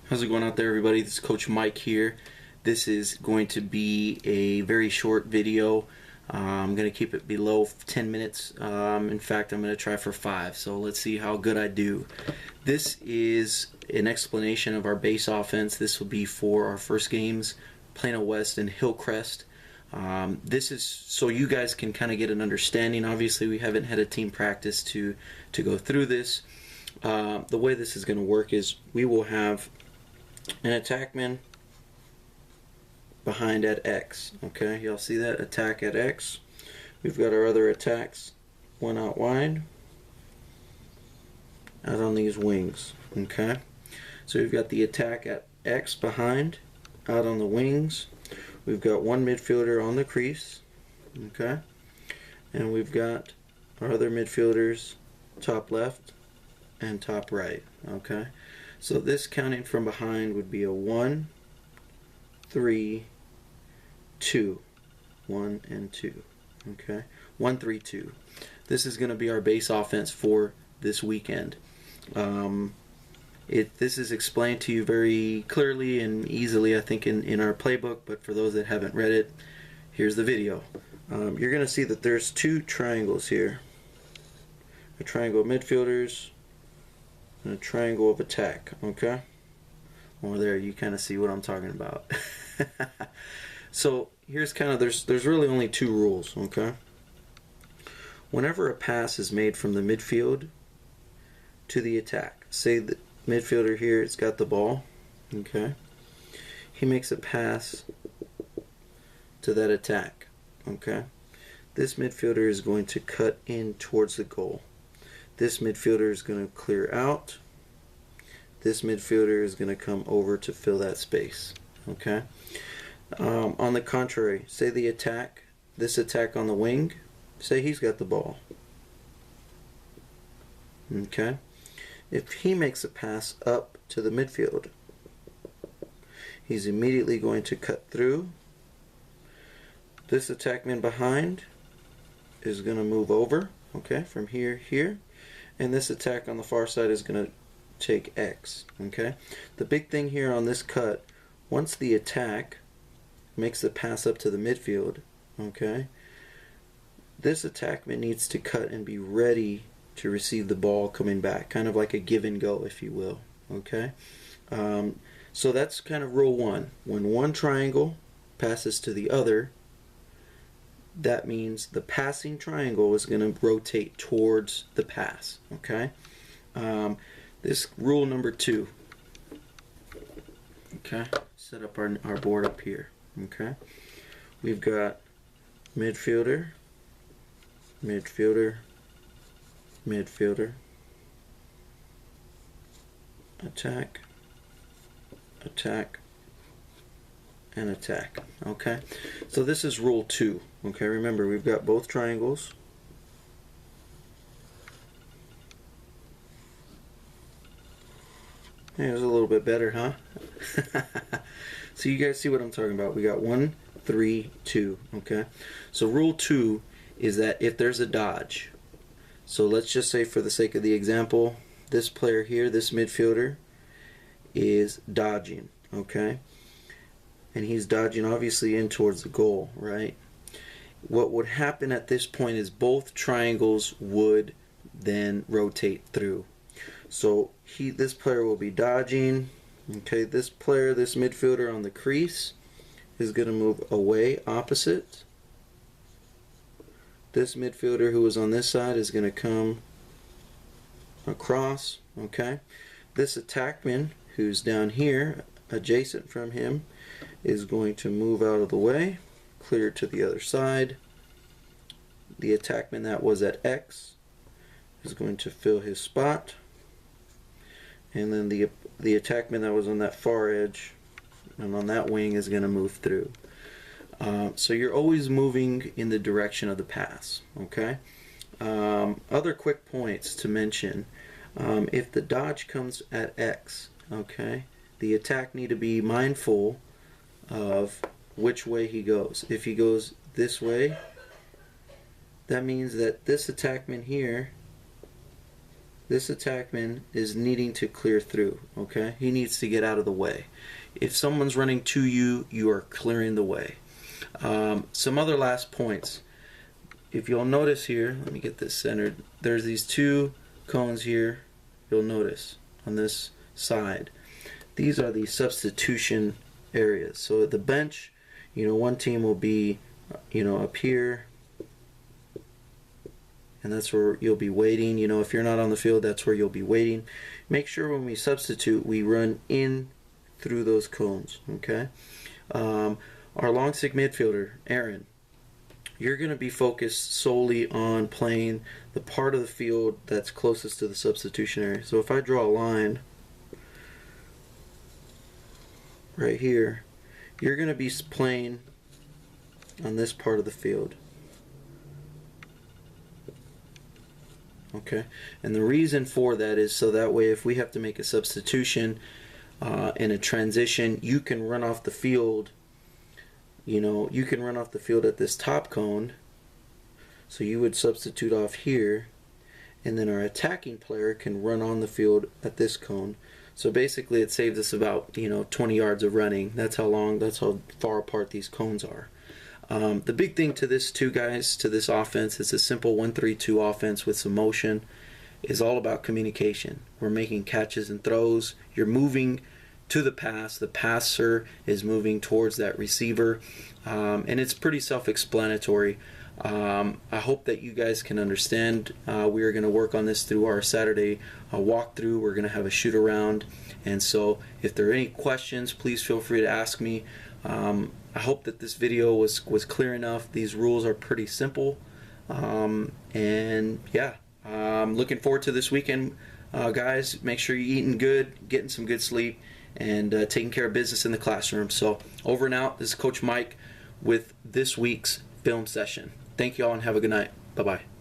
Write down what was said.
How's it going out there, everybody? This is Coach Mike here. This is going to be a very short video. I'm going to keep it below 10 minutes. In fact, I'm going to try for 5. So let's see how good I do. This is an explanation of our base offense. This will be for our first games, Plano West and Hillcrest. This is so you guys can kind of get an understanding. Obviously, we haven't had a team practice to go through this. The way this is going to work is we will have an attackman behind at X. Okay, y'all see that? Attack at X. We've got our other attacks, one out wide, out on these wings. Okay, so we've got the attack at X behind, out on the wings. We've got one midfielder on the crease. Okay, and we've got our other midfielders top left and top right. Okay, so this counting from behind would be a 1, 3, 2. 1 and 2. Okay, 1, 3, 2. This is going to be our base offense for this weekend. This is explained to you very clearly and easily, I think, in our playbook, but for those that haven't read it, here's the video. You're going to see that there's 2 triangles here. A triangle of midfielders and a triangle of attack. Okay? Well, there you kind of see what I'm talking about. So here's kind of, there's really only 2 rules. Okay? Whenever a pass is made from the midfield to the attack, say the midfielder here, it's got the ball. Okay? He makes a pass to that attack. Okay? This midfielder is going to cut in towards the goal. This midfielder is going to clear out. This midfielder is going to come over to fill that space. Okay. On the contrary, say the attack, this attack on the wing, say he's got the ball. Okay. If he makes a pass up to the midfield, he's immediately going to cut through. This attackman behind is going to move over. Okay, from here, and this attack on the far side is going to take X. Okay, the big thing here on this cut, once the attack makes the pass up to the midfield, okay, this attackman needs to cut and be ready to receive the ball coming back, kind of like a give and go, if you will. Okay, so that's kind of rule 1. When one triangle passes to the other, that means the passing triangle is going to rotate towards the pass. Okay, this rule number 2. Okay, set up our board up here. Okay, we've got midfielder, midfielder, midfielder, attack, attack, and attack. Okay, so this is rule 2. Okay, remember we've got both triangles. Yeah, it was a little bit better, huh? So you guys see what I'm talking about. We got 1, 3, 2. Okay, so rule 2 is that if there's a dodge, so let's just say for the sake of the example, this player here, this midfielder, is dodging. Okay, and he's dodging obviously in towards the goal, right? What would happen at this point is both triangles would then rotate through. So this player will be dodging. Okay, this player, this midfielder on the crease, is going to move away opposite. This midfielder who is on this side is going to come across. Okay, this attackman who's down here adjacent from him is going to move out of the way, clear to the other side. The attackman that was at X is going to fill his spot, and then the attackman that was on that far edge and on that wing is going to move through. So you're always moving in the direction of the pass. Okay. Other quick points to mention: if the dodge comes at X, okay, the attack need to be mindful of which way he goes. If he goes this way, that means that this attackman here this attackman is needing to clear through, okay? He needs to get out of the way. If someone's running to you, you are clearing the way. Some other last points. If you'll notice here, let me get this centered. There's these two cones here, you'll notice, on this side. These are the substitution areas. So at the bench, one team will be, up here, and that's where you'll be waiting. If you're not on the field, that's where you'll be waiting. Make sure when we substitute, we run in through those cones, okay? Our long stick midfielder, Aaron, you're going to be focused solely on playing the part of the field that's closest to the substitution area. So if I draw a line right here, you're going to be playing on this part of the field. Okay, and the reason for that is so that way if we have to make a substitution in a transition, you can run off the field. You can run off the field at this top cone. So you would substitute off here, and then our attacking player can run on the field at this cone. So basically it saves us about 20 yards of running. That's how far apart these cones are. The big thing to this too, guys, to this offense, it's a simple 1-3-2 offense with some motion, is all about communication. We're making catches and throws. You're moving to the pass. The passer is moving towards that receiver, and it's pretty self-explanatory. I hope that you guys can understand. We are going to work on this through our Saturday walkthrough. We're going to have a shoot around, and so if there are any questions, please feel free to ask me. I hope that this video was clear enough. These rules are pretty simple, and yeah, I'm looking forward to this weekend, guys. Make sure you're eating good, getting some good sleep, and taking care of business in the classroom. So over and out. This is Coach Mike with this week's film session. Thank you all and have a good night. Bye-bye.